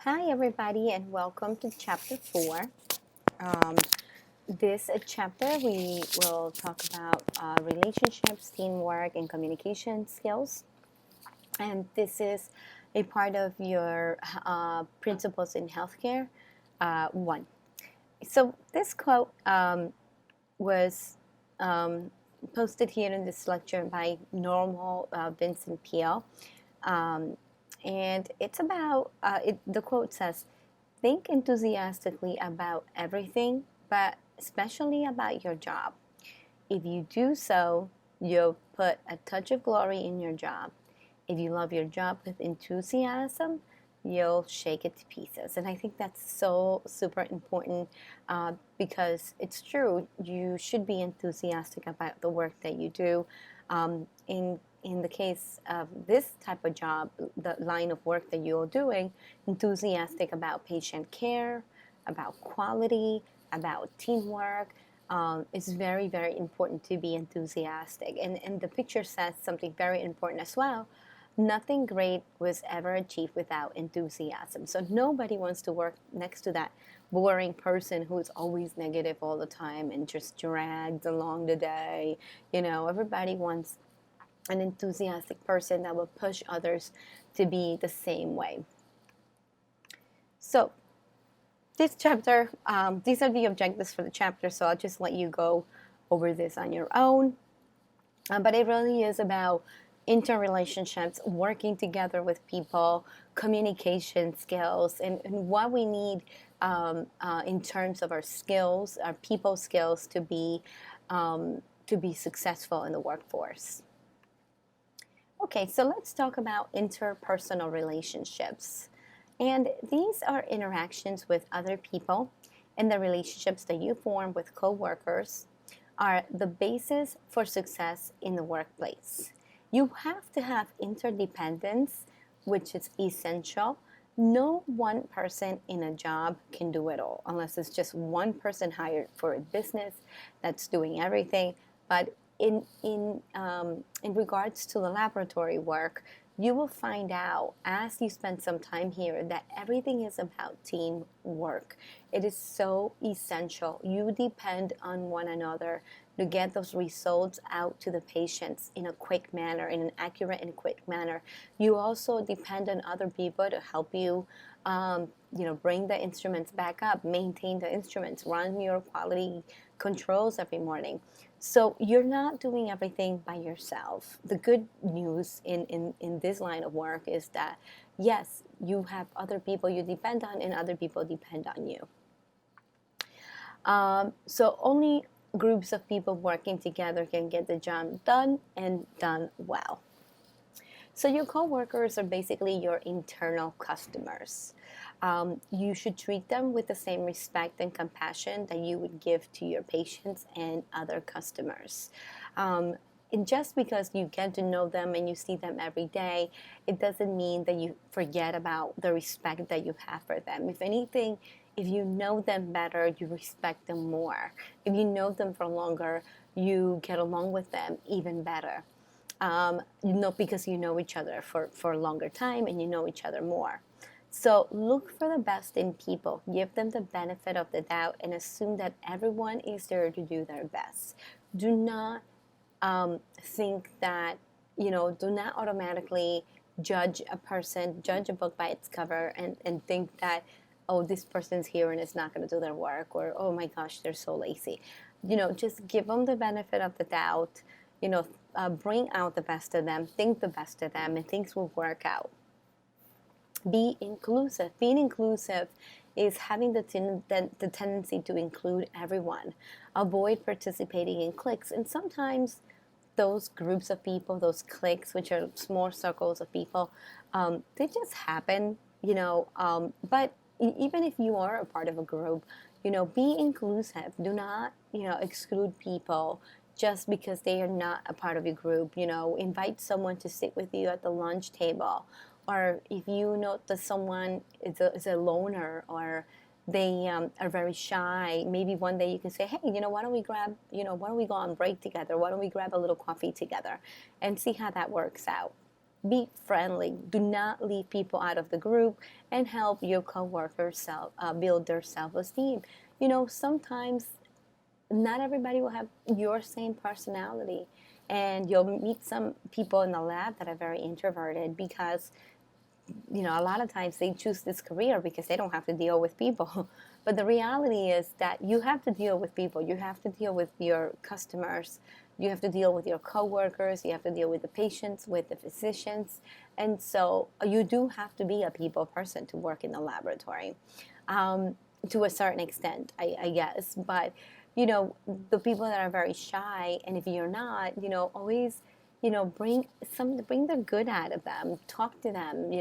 Hi, everybody, and welcome to Chapter 4. Um, this chapter, we will talk about relationships, teamwork, and communication skills. And this is a part of your Principles in Healthcare 1. So, this quote was um, posted here in this lecture by Normal Vincent Peale. Um, and it's about, the quote says, think enthusiastically about everything, but especially about your job. If you do so, you'll put a touch of glory in your job. If you love your job with enthusiasm, you'll shake it to pieces. And I think that's so super important because it's true. You should be enthusiastic about the work that you do. In the case of this type of job, the line of work that you're doing, enthusiastic about patient care, about quality, about teamwork. It's very, very important to be enthusiastic. And the picture says something very important as well. Nothing great was ever achieved without enthusiasm. So nobody wants to work next to that boring person who is always negative all the time and just drags along the day. Everybody wants an enthusiastic person that will push others to be the same way. So this chapter, these are the objectives for the chapter, so I'll just let you go over this on your own. But it really is about interrelationships, working together with people, communication skills, and what we need in terms of our skills, our people skills, to be successful in the workforce. Okay, so let's talk about interpersonal relationships. And these are interactions with other people, and the relationships that you form with coworkers are the basis for success in the workplace. You have to have interdependence, which is essential. No one person in a job can do it all, unless it's just one person hired for a business that's doing everything. But in regards to the laboratory work, you will find out as you spend some time here that everything is about teamwork. It is so essential. You depend on one another to get those results out to the patients in a quick manner, in an accurate and quick manner. You also depend on other people to help you, bring the instruments back up, maintain the instruments, run your quality controls every morning. So you're not doing everything by yourself. The good news in this line of work is that, yes, you have other people you depend on and other people depend on you. So only groups of people working together can get the job done and done well. So your coworkers are basically your internal customers. You should treat them with the same respect and compassion that you would give to your patients and other customers. And just because you get to know them and you see them every day, it doesn't mean that you forget about the respect that you have for them. If anything, if you know them better, you respect them more. If you know them for longer, you get along with them even better. Because you know each other for a longer time and you know each other more. So look for the best in people, give them the benefit of the doubt, and assume that everyone is there to do their best. Do not think that, do not automatically judge a person, judge a book by its cover, and think that, oh, this person's here and is not going to do their work, or, oh my gosh, they're so lazy. Just give them the benefit of the doubt, bring out the best of them, think the best of them, and things will work out. Be inclusive. Being inclusive is having the tendency to include everyone. Avoid participating in cliques. And sometimes those groups of people, those cliques, which are small circles of people, they just happen, but even if you are a part of a group, be inclusive. Do not, exclude people just because they are not a part of your group. Invite someone to sit with you at the lunch table. Or if you know that someone is a loner, or they are very shy, maybe one day you can say, hey, why don't we go on break together? Why don't we grab a little coffee together and see how that works out? Be friendly. Do not leave people out of the group, and help your coworkers build their self-esteem. Sometimes not everybody will have your same personality, and you'll meet some people in the lab that are very introverted because a lot of times they choose this career because they don't have to deal with people. But the reality is that you have to deal with people. You have to deal with your customers. You have to deal with your coworkers. You have to deal with the patients, with the physicians. And so you do have to be a people person to work in the laboratory, to a certain extent, I guess. But, the people that are very shy, and if you're not, always bring the good out of them. Talk to them.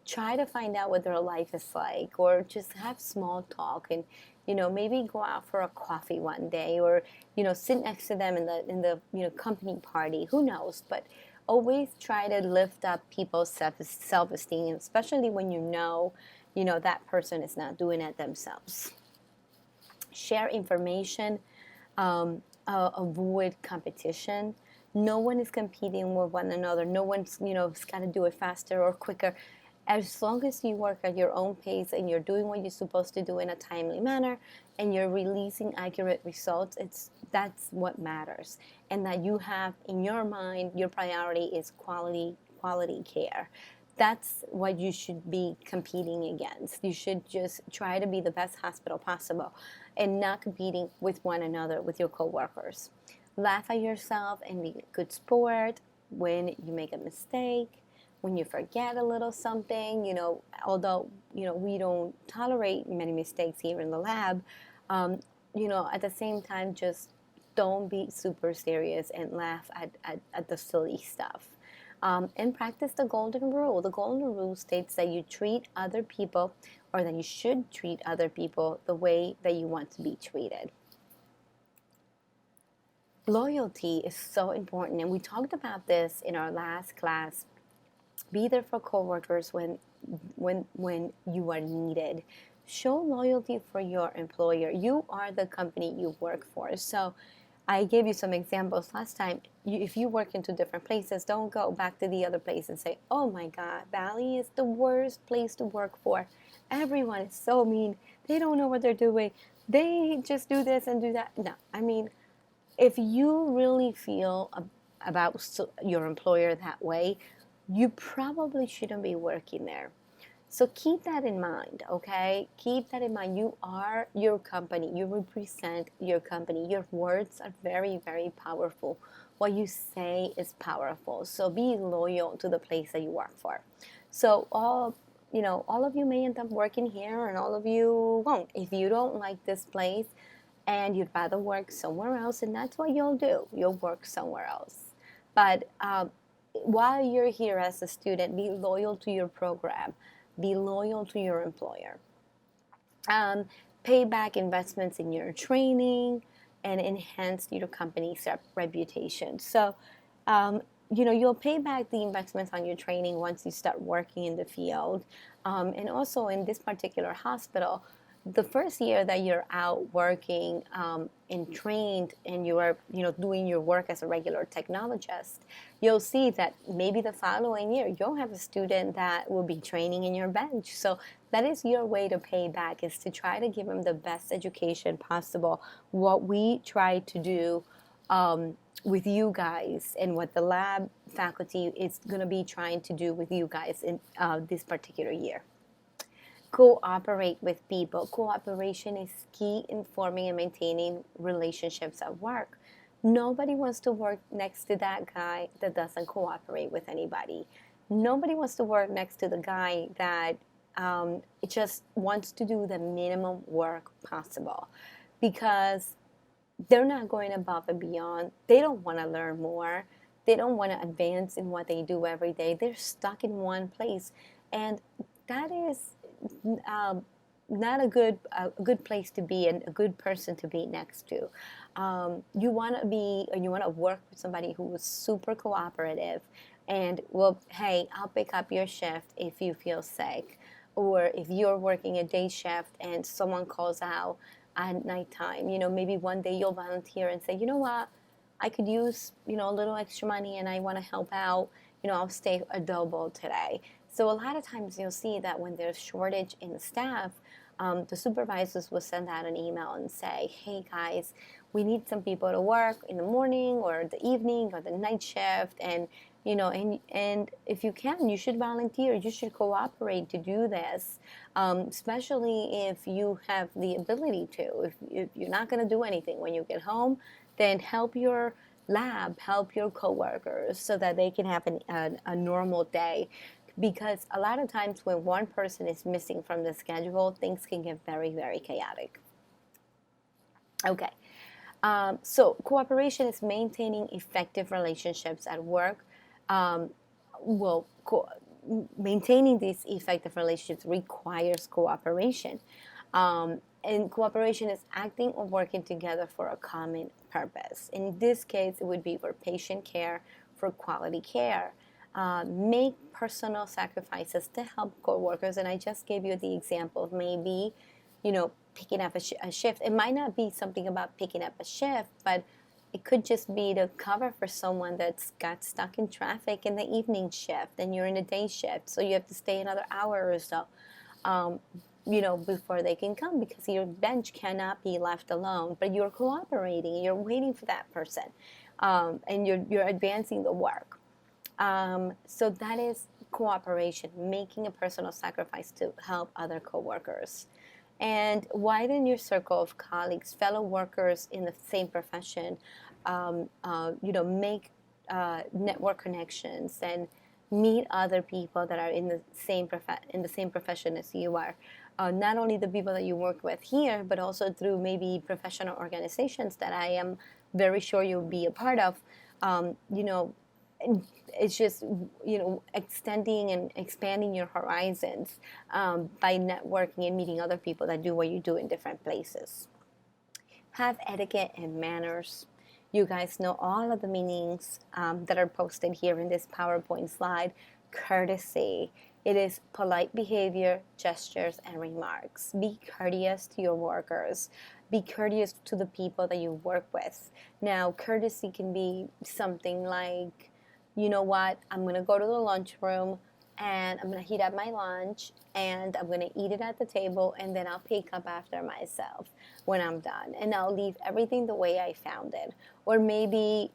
Try to find out what their life is like, or just have small talk, and maybe go out for a coffee one day, or sit next to them in the company party. Who knows? But always try to lift up people's self-esteem, especially when that person is not doing it themselves. Share information. Avoid competition. No one is competing with one another. No one's got to do it faster or quicker. As long as you work at your own pace and you're doing what you're supposed to do in a timely manner, and you're releasing accurate results, that's what matters. And that you have in your mind, your priority is quality care. That's what you should be competing against. You should just try to be the best hospital possible, and not competing with one another, with your coworkers. Laugh at yourself and be a good sport when you make a mistake, when you forget a little something. Although we don't tolerate many mistakes here in the lab, at the same time, just don't be super serious and laugh at the silly stuff. And practice the golden rule. The golden rule states that you treat other people, or that you should treat other people, the way that you want to be treated. Loyalty is so important, and we talked about this in our last class. Be there for coworkers when you are needed. Show loyalty for your employer. You are the company you work for. So I gave you some examples last time. If you work into different places, don't go back to the other place and say, oh my God, Valley is the worst place to work for. Everyone is so mean. They don't know what they're doing. They just do this and do that. No, I mean, if you really feel about your employer that way, you probably shouldn't be working there. So keep that in mind, okay? Keep that in mind. You are your company. You represent your company. Your words are very, very powerful. What you say is powerful. So be loyal to the place that you work for. So all of you may end up working here, and all of you won't. If you don't like this place and you'd rather work somewhere else, and that's what you'll do. You'll work somewhere else. But while you're here as a student, be loyal to your program. Be loyal to your employer. Pay back investments in your training and enhance your company's reputation. So, you'll pay back the investments on your training once you start working in the field. And also in this particular hospital, the first year that you're out working and trained, and you are doing your work as a regular technologist, you'll see that maybe the following year you'll have a student that will be training in your bench. So that is your way to pay back, is to try to give them the best education possible. What we try to do with you guys, and what the lab faculty is going to be trying to do with you guys in this particular year. Cooperate with people. Cooperation is key in forming and maintaining relationships at work. Nobody wants to work next to that guy that doesn't cooperate with anybody. Nobody wants to work next to the guy that just wants to do the minimum work possible, because they're not going above and beyond. They don't want to learn more. They don't want to advance in what they do every day. They're stuck in one place, and that is not a good place to be, and a good person to be next to. You want to be, and you want to work with somebody who is super cooperative, and will, hey, I'll pick up your shift if you feel sick, or if you're working a day shift and someone calls out at nighttime. Maybe one day you'll volunteer and say, you know what, I could use a little extra money, and I want to help out. I'll stay adobo today. So a lot of times you'll see that when there's shortage in staff, the supervisors will send out an email and say, hey guys, we need some people to work in the morning or the evening or the night shift, and and if you can, you should volunteer, you should cooperate to do this, especially if you have the ability to. If you're not going to do anything when you get home, then help your lab, help your coworkers so that they can have a normal day, because a lot of times when one person is missing from the schedule, things can get very, very chaotic. Okay, so cooperation is maintaining effective relationships at work. Um, well, maintaining these effective relationships requires cooperation. And cooperation is acting or working together for a common purpose. In this case, it would be for patient care, for quality care. Make personal sacrifices to help coworkers. And I just gave you the example of maybe, picking up a shift. It might not be something about picking up a shift, but it could just be to cover for someone that's got stuck in traffic in the evening shift and you're in a day shift. So you have to stay another hour or so, before they can come, because your bench cannot be left alone. But you're cooperating, you're waiting for that person, and you're advancing the work. So that is cooperation, making a personal sacrifice to help other coworkers. And widen your circle of colleagues, fellow workers in the same profession. Make network connections and meet other people that are in the same profession as you are. Not only the people that you work with here, but also through maybe professional organizations that I am very sure you'll be a part of. It's just extending and expanding your horizons, by networking and meeting other people that do what you do in different places. Have etiquette and manners. You guys know all of the meanings that are posted here in this PowerPoint slide. Courtesy. It is polite behavior, gestures, and remarks. Be courteous to your workers. Be courteous to the people that you work with. Now, courtesy can be something like, you know what, I'm going to go to the lunchroom and I'm going to heat up my lunch and I'm going to eat it at the table, and then I'll pick up after myself when I'm done, and I'll leave everything the way I found it. Or maybe,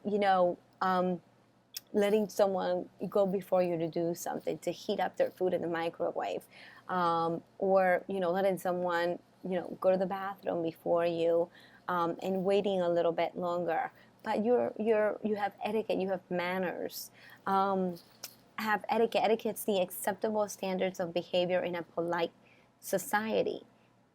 letting someone go before you to do something, to heat up their food in the microwave, or letting someone go to the bathroom before you, and waiting a little bit longer. But you have etiquette, you have manners. Have etiquette. Etiquette's the acceptable standards of behavior in a polite society.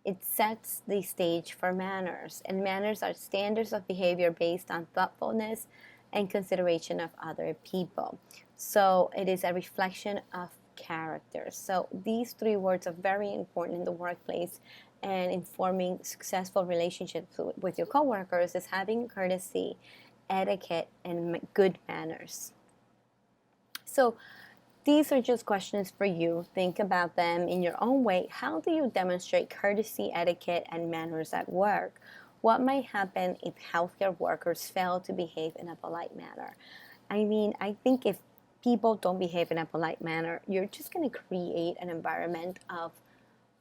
It sets the stage for manners, and manners are standards of behavior based on thoughtfulness and consideration of other people. So it is a reflection of character. So these three words are very important in the workplace, and in forming successful relationships with your coworkers is having courtesy, etiquette, and good manners. So these are just questions for you. Think about them in your own way. How do you demonstrate courtesy, etiquette, and manners at work? What might happen if healthcare workers fail to behave in a polite manner? I think if people don't behave in a polite manner, you're just going to create an environment of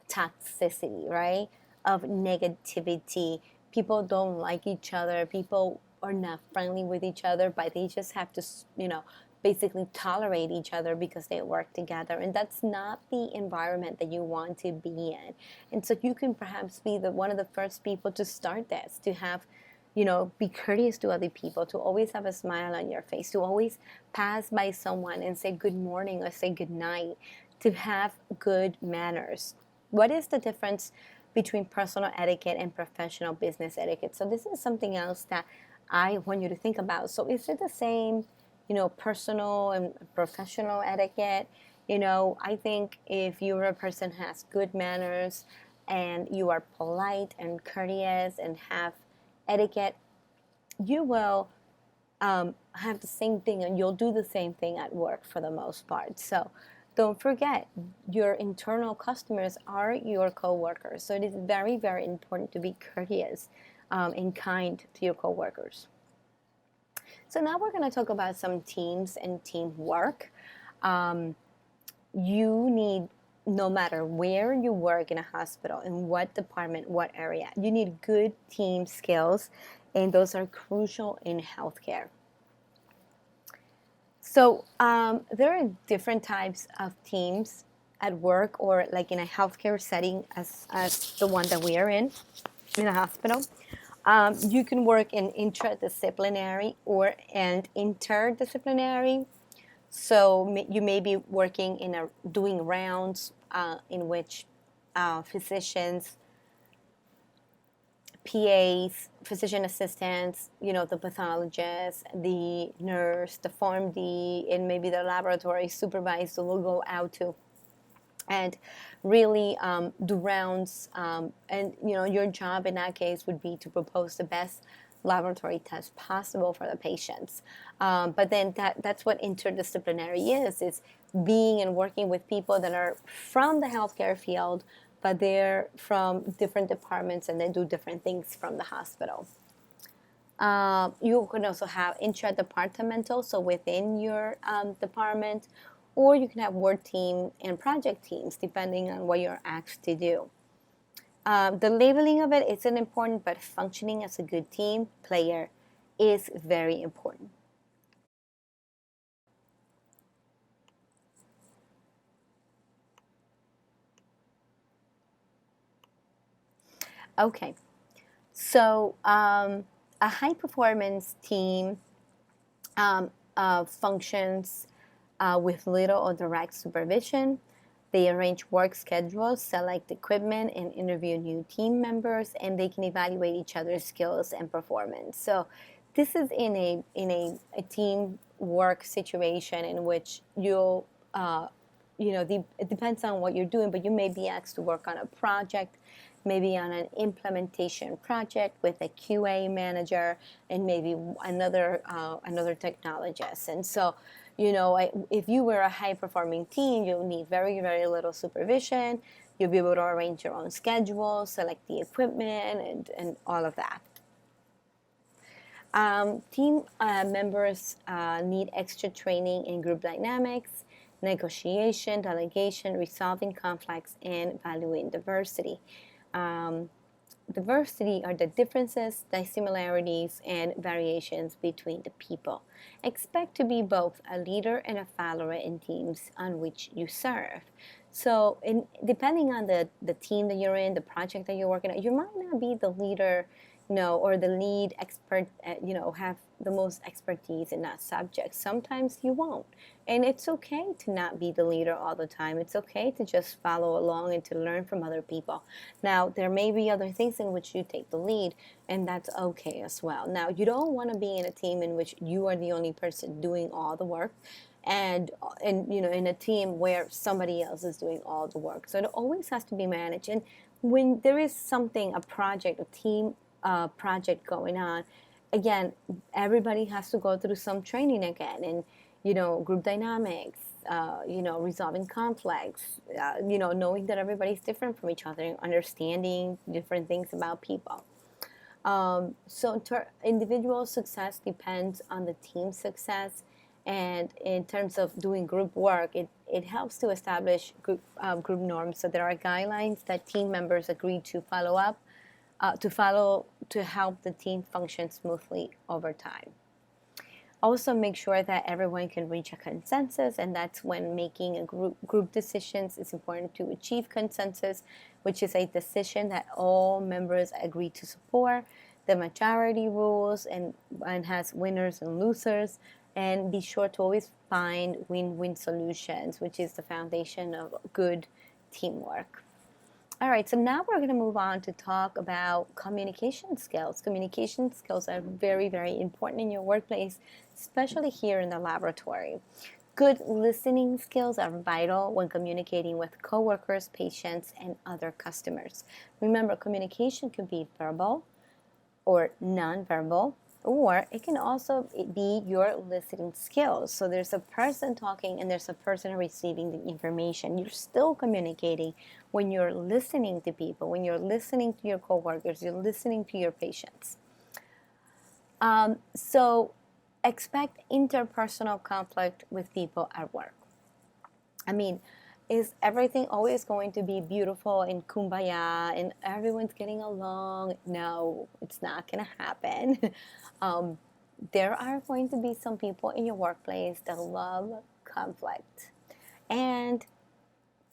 toxicity, right? Of negativity. People don't like each other. People are not friendly with each other, but they just have to, basically tolerate each other because they work together. And that's not the environment that you want to be in. And so you can perhaps be one of the first people to start this, to have, be courteous to other people, to always have a smile on your face, to always pass by someone and say good morning or say good night, to have good manners. What is the difference between personal etiquette and professional business etiquette? So this is something else that I want you to think about. So is it the same, personal and professional etiquette? I think if you're a person who has good manners and you are polite and courteous and have etiquette, you will have the same thing, and you'll do the same thing at work for the most part. So don't forget, your internal customers are your coworkers. So it is very, very important to be courteous and kind to your coworkers. So now we're going to talk about some teams and teamwork. You need, no matter where you work in a hospital, in what department, what area, you need good team skills, and those are crucial in healthcare. So there are different types of teams at work or like in a healthcare setting as the one that we are in a hospital. You can work in interdisciplinary or and interdisciplinary. So you may be working in a doing rounds in which physicians, PAs, physician assistants, the pathologist, the nurse, the PharmD, and maybe the laboratory supervisor will go out to and really do rounds. And your job in that case would be to propose the best laboratory test possible for the patients. But then that's what interdisciplinary is being and working with people that are from the healthcare field, but they're from different departments and they do different things from the hospital. You can also have intra-departmental, so within your department, or you can have work team and project teams, depending on what you're asked to do. The labeling of it isn't important, but functioning as a good team player is very important. Okay, so a high performance team functions with little or direct supervision. They arrange work schedules, select equipment, and interview new team members, and they can evaluate each other's skills and performance. So this is in a team work situation in which you'll it depends on what you're doing, but you may be asked to work on a project, maybe on an implementation project with a QA manager and maybe another technologist. And so, if you were a high-performing team, you'll need very, very little supervision. You'll be able to arrange your own schedule, select the equipment, and all of that. Team members need extra training in group dynamics, negotiation, delegation, resolving conflicts, and valuing diversity. Um, Diversity are the differences, the similarities, and variations between the people. Expect to be both a leader and a follower in teams on which you serve. So, depending on the team that you're in, the project that you're working on, you might not be the leader, or the lead expert, have the most expertise in that subject. Sometimes you won't. And it's okay to not be the leader all the time. It's okay to just follow along and to learn from other people. Now, there may be other things in which you take the lead, and that's okay as well. Now, you don't want to be in a team in which you are the only person doing all the work. And in a team where somebody else is doing all the work. So it always has to be managed. And when there is something, a project, a team project going on, again, everybody has to go through some training again, and group dynamics, resolving conflicts, knowing that everybody's different from each other, understanding different things about people. So individual success depends on the team success, and in terms of doing group work, it helps to establish group norms. So there are guidelines that team members agree to follow to help the team function smoothly over time. Also, make sure that everyone can reach a consensus, and that's when making a group decisions. It's important to achieve consensus, which is a decision that all members agree to support. The majority rules and has winners and losers, and be sure to always find win-win solutions, which is the foundation of good teamwork. All right, so now we're going to move on to talk about communication skills. Communication skills are very, very important in your workplace, especially here in the laboratory. Good listening skills are vital when communicating with coworkers, patients, and other customers. Remember, communication can be verbal or nonverbal, or it can also be your listening skills. So there's a person talking and there's a person receiving the information. You're still communicating when you're listening to people, when you're listening to your coworkers, you're listening to your patients. So expect interpersonal conflict with people at work. I mean, is everything always going to be beautiful and kumbaya and everyone's getting along? No, it's not going to happen. um, there are going to be some people in your workplace that love conflict. And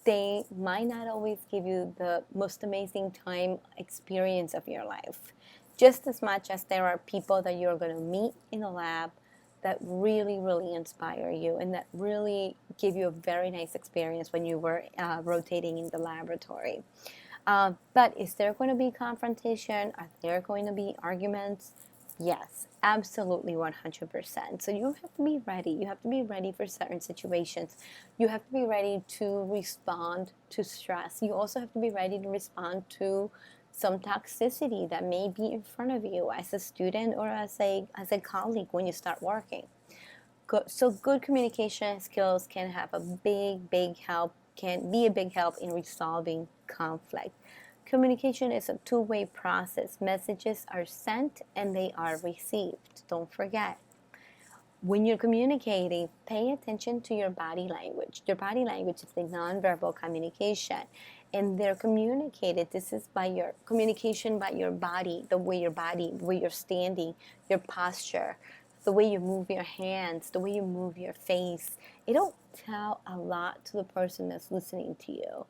they might not always give you the most amazing time experience of your life. Just as much as there are people that you're going to meet in the lab that really, really inspire you and that really give you a very nice experience when you were rotating in the laboratory. But is there going to be confrontation? Are there going to be arguments? Yes, absolutely 100%. So you have to be ready. You have to be ready for certain situations. You have to be ready to respond to stress. You also have to be ready to respond to some toxicity that may be in front of you as a student or as a colleague when you start working. So good communication skills can have a big help, can be a big help in resolving conflict. Communication is a two-way process. Messages are sent and they are received. Don't forget. When you're communicating, pay attention to your body language. Your body language is the nonverbal communication. And they're communicated. This is by your communication by your body, the way you're standing, your posture, the way you move your hands, the way you move your face. It'll tell a lot to the person that's listening to you.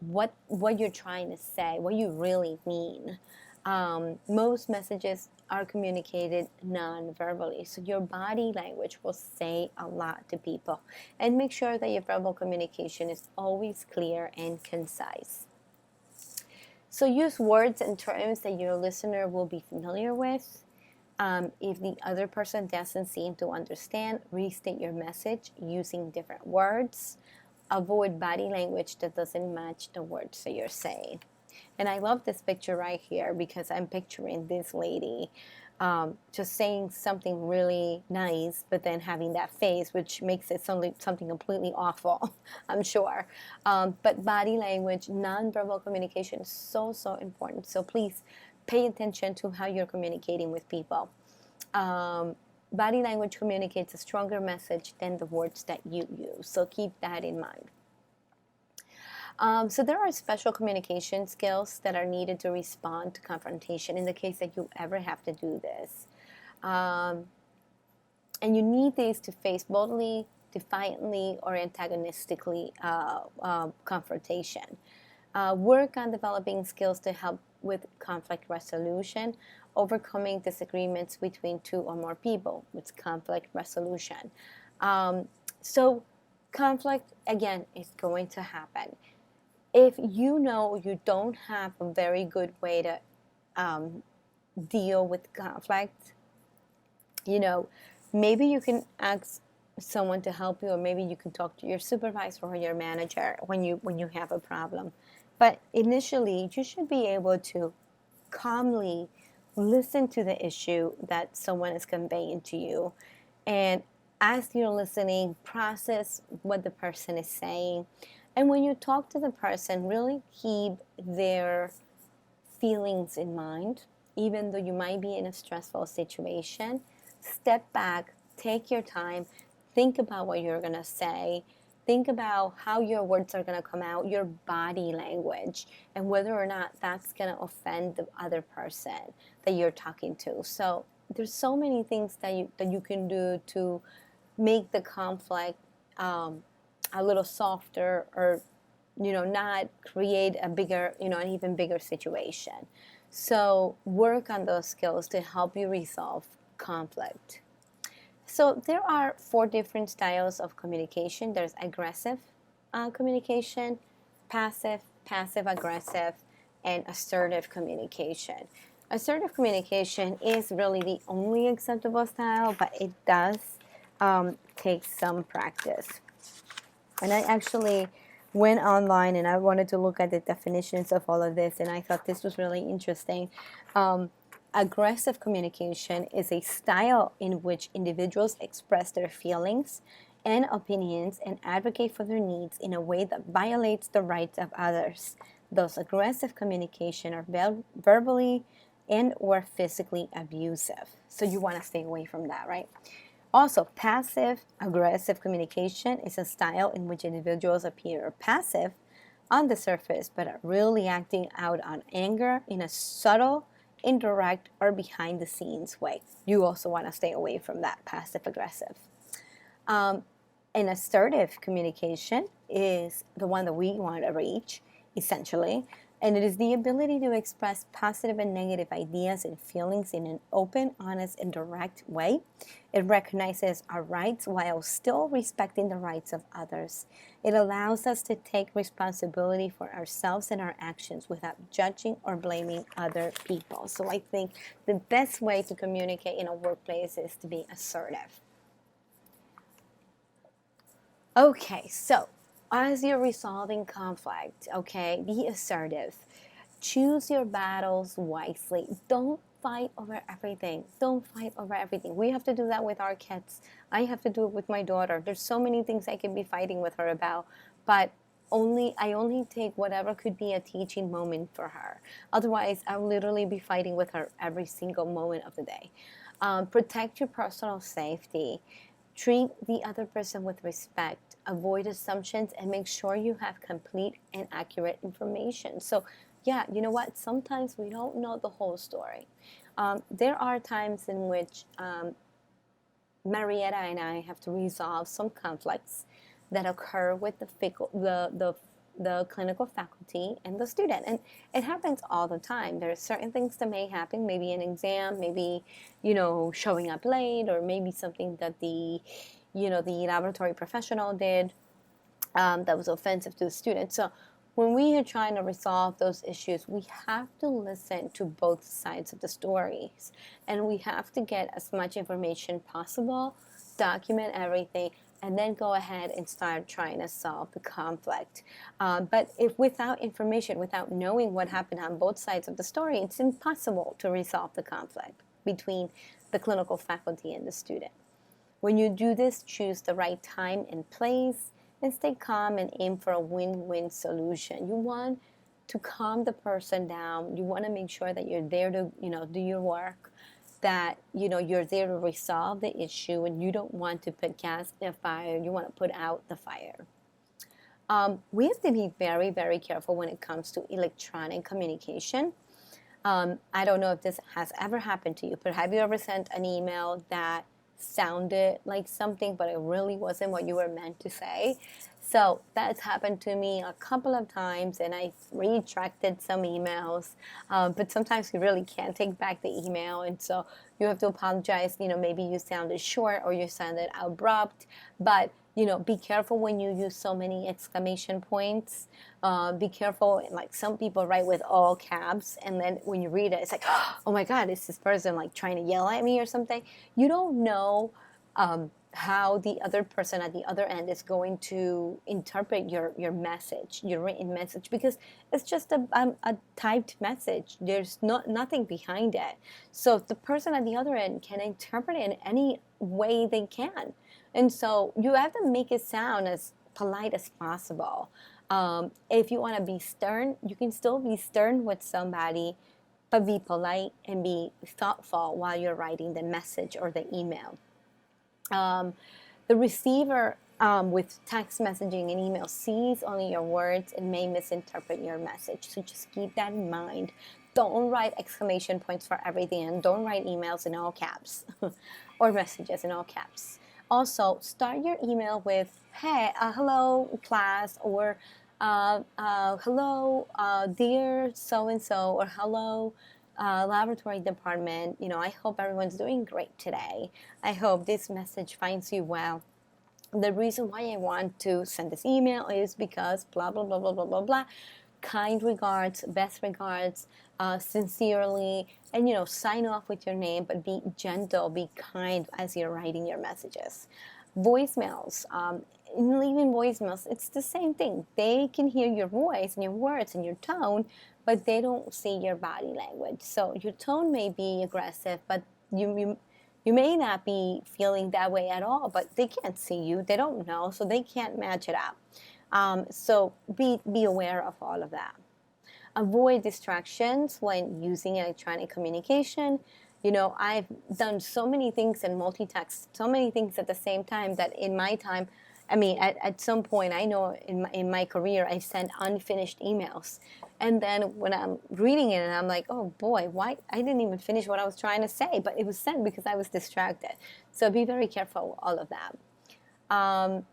What you're trying to say, what you really mean. Most messages are communicated non-verbally, so your body language will say a lot to people. And make sure that your verbal communication is always clear and concise. So use words and terms that your listener will be familiar with. If the other person doesn't seem to understand, restate your message using different words. Avoid body language that doesn't match the words that you're saying. And I love this picture right here because I'm picturing this lady just saying something really nice, but then having that face, which makes it something completely awful, I'm sure. But body language, nonverbal communication is so important. So please pay attention to how you're communicating with people. Body language communicates a stronger message than the words that you use. So keep that in mind. So there are special communication skills that are needed to respond to confrontation in the case that you ever have to do this. And you need these to face boldly, defiantly, or antagonistically confrontation. Work on developing skills to help with conflict resolution, overcoming disagreements between two or more people with conflict resolution. So conflict, again, is going to happen. If you know you don't have a very good way to deal with conflict, maybe you can ask someone to help you, or maybe you can talk to your supervisor or your manager when you have a problem. But initially, you should be able to calmly listen to the issue that someone is conveying to you, and as you're listening, process what the person is saying. And when you talk to the person, really keep their feelings in mind, even though you might be in a stressful situation. Step back, take your time, think about what you're going to say, think about how your words are going to come out, your body language, and whether or not that's going to offend the other person that you're talking to. So there's so many things that you can do to make the conflict a little softer, or not create a bigger, an even bigger situation. So work on those skills to help you resolve conflict. So there are 4 different styles of communication. There's aggressive communication, passive aggressive, and assertive communication. Assertive communication is really the only acceptable style, but it does take some practice. And I actually went online and I wanted to look at the definitions of all of this, and I thought this was really interesting. Aggressive communication is a style in which individuals express their feelings and opinions and advocate for their needs in a way that violates the rights of others. Those aggressive communication are verbally and or physically abusive. So you want to stay away from that, right? Also, passive aggressive communication is a style in which individuals appear passive on the surface but are really acting out on anger in a subtle, indirect, or behind the scenes way. You also want to stay away from that passive aggressive. Um, an assertive communication is the one that we want to reach, essentially, and it is the ability to express positive and negative ideas and feelings in an open, honest, and direct way. It recognizes our rights while still respecting the rights of others. It allows us to take responsibility for ourselves and our actions without judging or blaming other people. So I think the best way to communicate in a workplace is to be assertive. Okay, so as you're resolving conflict, okay, be assertive. Choose your battles wisely. Don't fight over everything. Don't fight over everything. We have to do that with our kids. I have to do it with my daughter. There's so many things I can be fighting with her about, but I only take whatever could be a teaching moment for her. Otherwise, I'll literally be fighting with her every single moment of the day. Protect your personal safety. Treat the other person with respect. Avoid assumptions and make sure you have complete and accurate information. So, yeah, you know what? Sometimes we don't know the whole story. There are times in which Marietta and I have to resolve some conflicts that occur with the clinical faculty and the student. And it happens all the time. There are certain things that may happen, maybe an exam, maybe, showing up late, or maybe something that the laboratory professional did that was offensive to the student. So when we are trying to resolve those issues, we have to listen to both sides of the stories, and we have to get as much information possible, document everything, and then go ahead and start trying to solve the conflict. But if without information, without knowing what happened on both sides of the story, it's impossible to resolve the conflict between the clinical faculty and the student. When you do this, choose the right time and place, and stay calm and aim for a win-win solution. You want to calm the person down. You want to make sure that you're there to, do your work, that, you're there to resolve the issue, and you don't want to put gas in a fire. You want to put out the fire. We have to be very, very careful when it comes to electronic communication. I don't know if this has ever happened to you, but have you ever sent an email that sounded like something, but it really wasn't what you were meant to say? So that's happened to me a couple of times, and I retracted some emails. But sometimes you really can't take back the email, and so you have to apologize. Maybe you sounded short or you sounded abrupt, but be careful when you use so many exclamation points. Be careful, like some people write with all caps, and then when you read it, it's like, oh my God, is this person like trying to yell at me or something? You don't know how the other person at the other end is going to interpret your message, your written message, because it's just a typed message. There's nothing behind it. So the person at the other end can interpret it in any way they can. And so you have to make it sound as polite as possible. If you want to be stern, you can still be stern with somebody, but be polite and be thoughtful while you're writing the message or the email. The receiver with text messaging and email sees only your words and may misinterpret your message. So just keep that in mind. Don't write exclamation points for everything, and don't write emails in all caps or messages in all caps. Also, start your email with, hey, hello, class, or hello, dear so-and-so, or hello, laboratory department. I hope everyone's doing great today. I hope this message finds you well. The reason why I want to send this email is because blah, blah, blah, blah, blah, blah, blah. Kind regards, best regards, sincerely, and sign off with your name, but be gentle, be kind as you're writing your messages. Voicemails, leaving voicemails, it's the same thing. They can hear your voice and your words and your tone, but they don't see your body language. So your tone may be aggressive, but you may not be feeling that way at all, but they can't see you. They don't know, so they can't match it up. So be aware of all of that. Avoid distractions when using electronic communication. I've done so many things and multitask so many things at the same time that in my time, I mean, at some point, I know in my career, I sent unfinished emails. And then when I'm reading it, and I'm like, oh boy, why? I didn't even finish what I was trying to say, but it was sent because I was distracted. So be very careful with all of that. Um,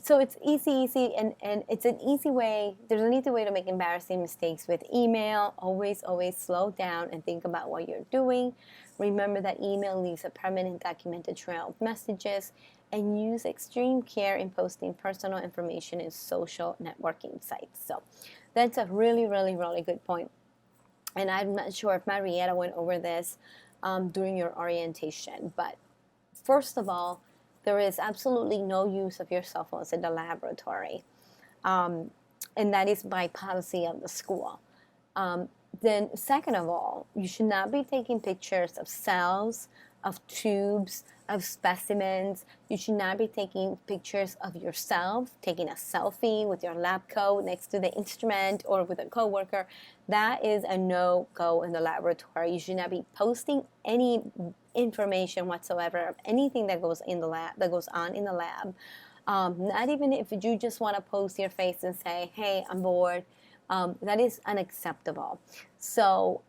so it's easy, and it's an easy way. There's an easy way to make embarrassing mistakes with email. Always slow down and think about what you're doing. Remember that email leaves a permanent documented trail of messages, and use extreme care in posting personal information in social networking sites. So that's a really, really, really good point. And I'm not sure if Marietta went over this during your orientation, but first of all, there is absolutely no use of your cell phones in the laboratory, um, and that is by policy of the school. Um, then, second of all, you should not be taking pictures of cells, of tubes, of specimens. You should not be taking pictures of yourself, taking a selfie with your lab coat next to the instrument or with a coworker. That is a no-go in the laboratory. You should not be posting any information whatsoever of anything that goes in the lab, that goes on in the lab. Not even if you just want to post your face and say, "Hey, I'm bored." That is unacceptable. So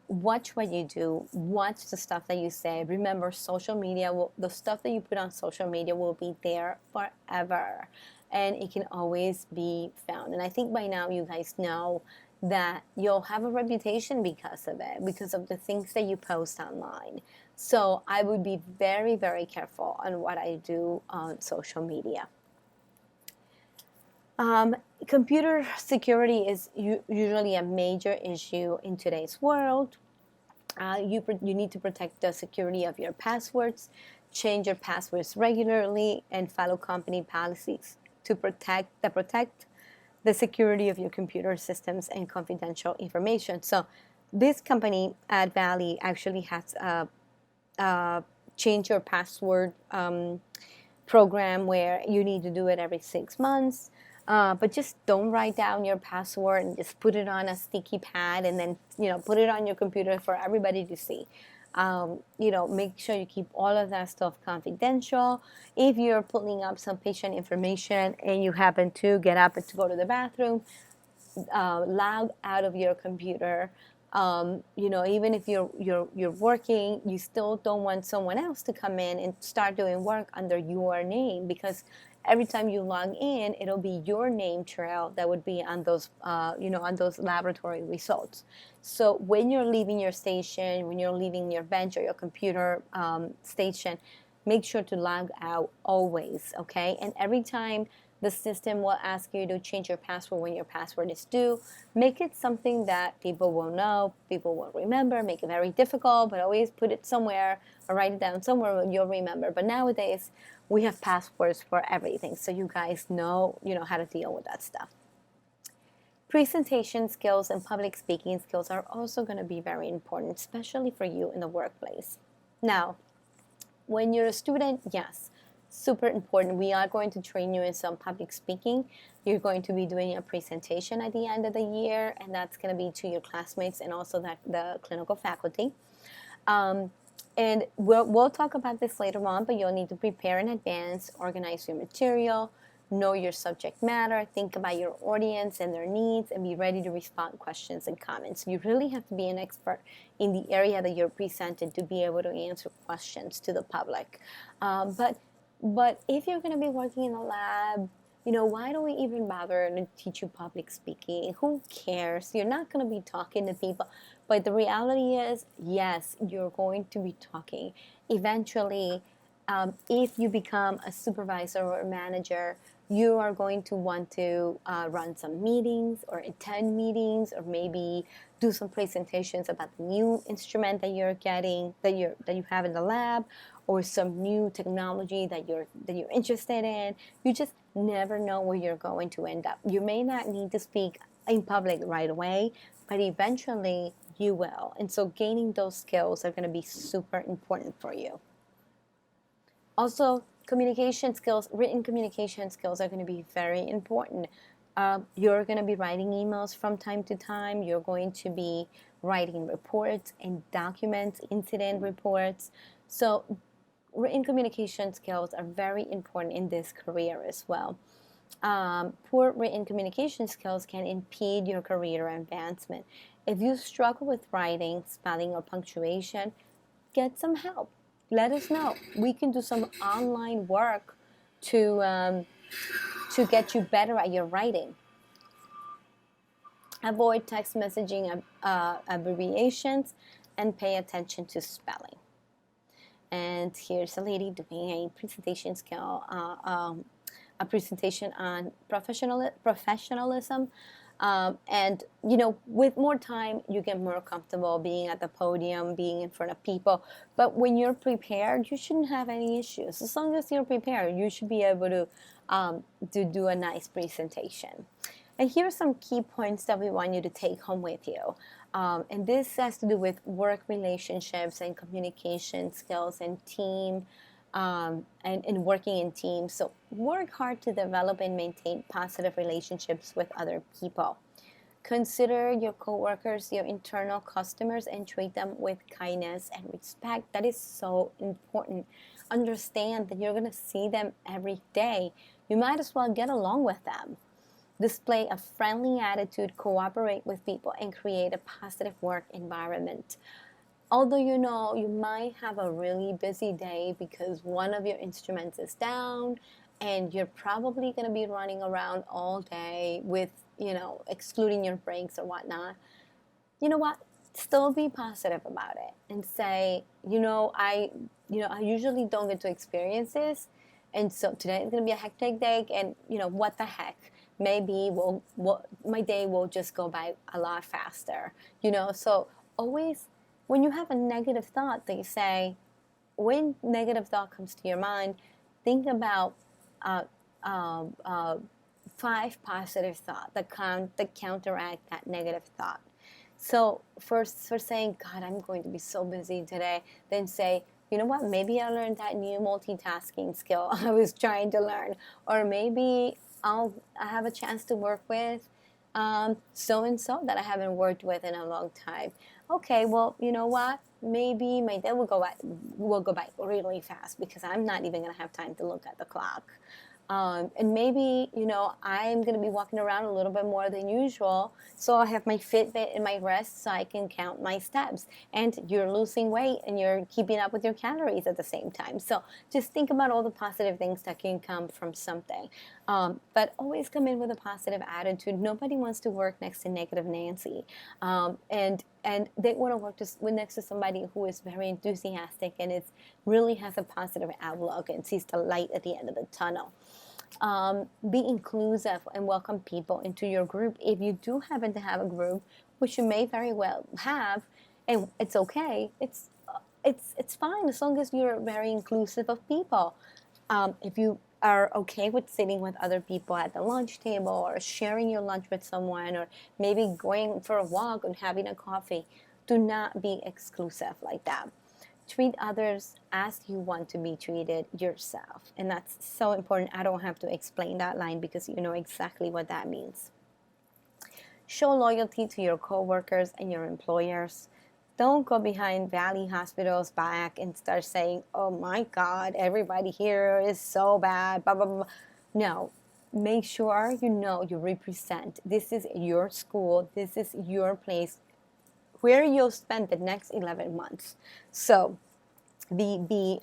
watch what you do. Watch the stuff that you say. Remember, social media, the stuff that you put on social media will be there forever. And it can always be found. And I think by now you guys know that you'll have a reputation because of it, because of the things that you post online. So I would be very, very careful on what I do on social media. Um, Computer security is usually a major issue in today's world. You need to protect the security of your passwords, change your passwords regularly, and follow company policies to protect the security of your computer systems and confidential information. So, this company, Ad Valley, actually has a change your password program where you need to do it every 6 months. But just don't write down your password and just put it on a sticky pad and then put it on your computer for everybody to see. Make sure you keep all of that stuff confidential. If you're pulling up some patient information and you happen to get up and to go to the bathroom, log out of your computer. Even if you're working, you still don't want someone else to come in and start doing work under your name, because every time you log in, it'll be your name trail that would be on those on those laboratory results. So when you're leaving your station, when you're leaving your bench or your computer station, make sure to log out always, okay? And every time the system will ask you to change your password when your password is due. Make it something that people will know, people will remember. Make it very difficult, but always put it somewhere or write it down somewhere where you'll remember. But nowadays, we have passwords for everything, so you guys know how to deal with that stuff. Presentation skills and public speaking skills are also going to be very important, especially for you in the workplace. Now, when you're a student, yes, super important. We are going to train you in some public speaking. You're going to be doing a presentation at the end of the year, and that's going to be to your classmates and also the clinical faculty. And we'll talk about this later on, but you'll need to prepare in advance, organize your material, know your subject matter, think about your audience and their needs, and be ready to respond to questions and comments. You really have to be an expert in the area that you're presented to be able to answer questions to the public. But if you're going to be working in a lab, why do we even bother to teach you public speaking? Who cares? You're not going to be talking to people. But the reality is, yes, you're going to be talking. Eventually, if you become a supervisor or a manager, you are going to want to run some meetings or attend meetings, or maybe do some presentations about the new instrument that you're getting, that you have in the lab, or some new technology that you're interested in. You just never know where you're going to end up. You may not need to speak in public right away, but eventually you will. And so gaining those skills are going to be super important for you. Also, communication skills, written communication skills are going to be very important. You're going to be writing emails from time to time. You're going to be writing reports and documents, incident reports. So written communication skills are very important in this career as well. Poor written communication skills can impede your career advancement. If you struggle with writing, spelling, or punctuation, get some help. Let us know. We can do some online work to get you better at your writing. Avoid text messaging abbreviations and pay attention to spelling. And here's a lady doing a presentation skill, a presentation on professionalism. And with more time, you get more comfortable being at the podium, being in front of people. But when you're prepared, you shouldn't have any issues. As long as you're prepared, you should be able to do a nice presentation. And here are some key points that we want you to take home with you. And this has to do with work relationships and communication skills and team and working in teams. So work hard to develop and maintain positive relationships with other people. Consider your coworkers your internal customers and treat them with kindness and respect. That is so important. Understand that you're going to see them every day. You might as well get along with them. Display a friendly attitude, cooperate with people, and create a positive work environment. Although you might have a really busy day because one of your instruments is down and you're probably going to be running around all day with, excluding your breaks or whatnot, you know what? Still be positive about it and say, I usually don't get to experience this. And so today is going to be a hectic day and, what the heck? Maybe my day will just go by a lot faster, So always, when you have a negative thought, they say, when negative thought comes to your mind, think about 5 positive thoughts that counteract that negative thought. So first, for saying, God, I'm going to be so busy today, then say, you know what, maybe I learned that new multitasking skill I was trying to learn. Or maybe I have a chance to work with so-and-so that I haven't worked with in a long time. Okay, well, you know what? Maybe my day will go by really fast because I'm not even going to have time to look at the clock. And maybe, I'm going to be walking around a little bit more than usual. So I have my Fitbit in my wrist so I can count my steps. And you're losing weight and you're keeping up with your calories at the same time. So just think about all the positive things that can come from something. But always come in with a positive attitude. Nobody wants to work next to negative Nancy. And they want to work next to somebody who is very enthusiastic and really has a positive outlook and sees the light at the end of the tunnel. Be inclusive and welcome people into your group. If you do happen to have a group, which you may very well have, and it's okay. It's fine as long as you're very inclusive of people. If you are okay with sitting with other people at the lunch table or sharing your lunch with someone or maybe going for a walk and having a coffee, do not be exclusive like that. Treat others as you want to be treated yourself. And that's so important. I don't have to explain that line because you know exactly what that means. Show loyalty to your coworkers and your employers. Don't go behind Valley Hospital's back and start saying, oh my God, everybody here is so bad, blah, blah, blah. No, make sure you represent. This is your school. This is your place where you'll spend the next 11 months. So be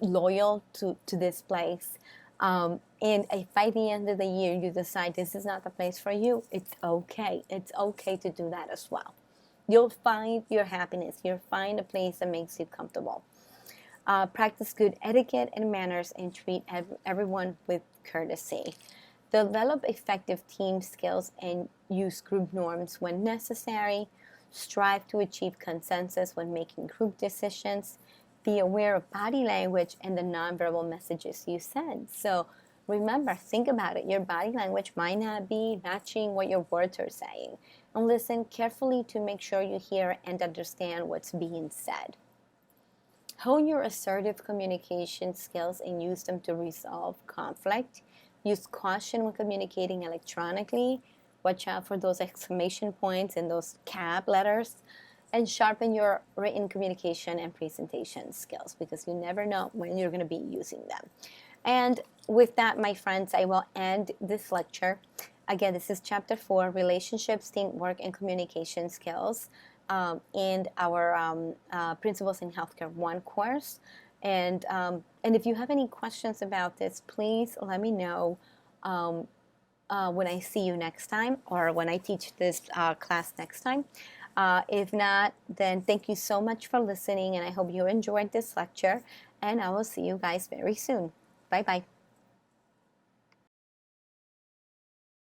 loyal to this place. And if by the end of the year you decide this is not the place for you, it's okay. It's okay to do that as well. You'll find your happiness. You'll find a place that makes you comfortable. Practice good etiquette and manners and treat everyone with courtesy. Develop effective team skills and use group norms when necessary. Strive to achieve consensus when making group decisions. Be aware of body language and the nonverbal messages you send. So remember, think about it. Your body language might not be matching what your words are saying. And listen carefully to make sure you hear and understand what's being said. Hone your assertive communication skills and use them to resolve conflict. Use caution when communicating electronically. Watch out for those exclamation points and those cap letters. And sharpen your written communication and presentation skills, because you never know when you're going to be using them. And with that, my friends, I will end this lecture. Again, this is Chapter 4, Relationships, Teamwork, and Communication Skills, in our Principles in Healthcare 1 course. And if you have any questions about this, please let me know when I see you next time, or when I teach this class next time. If not, then thank you so much for listening, and I hope you enjoyed this lecture, and I will see you guys very soon. Bye-bye.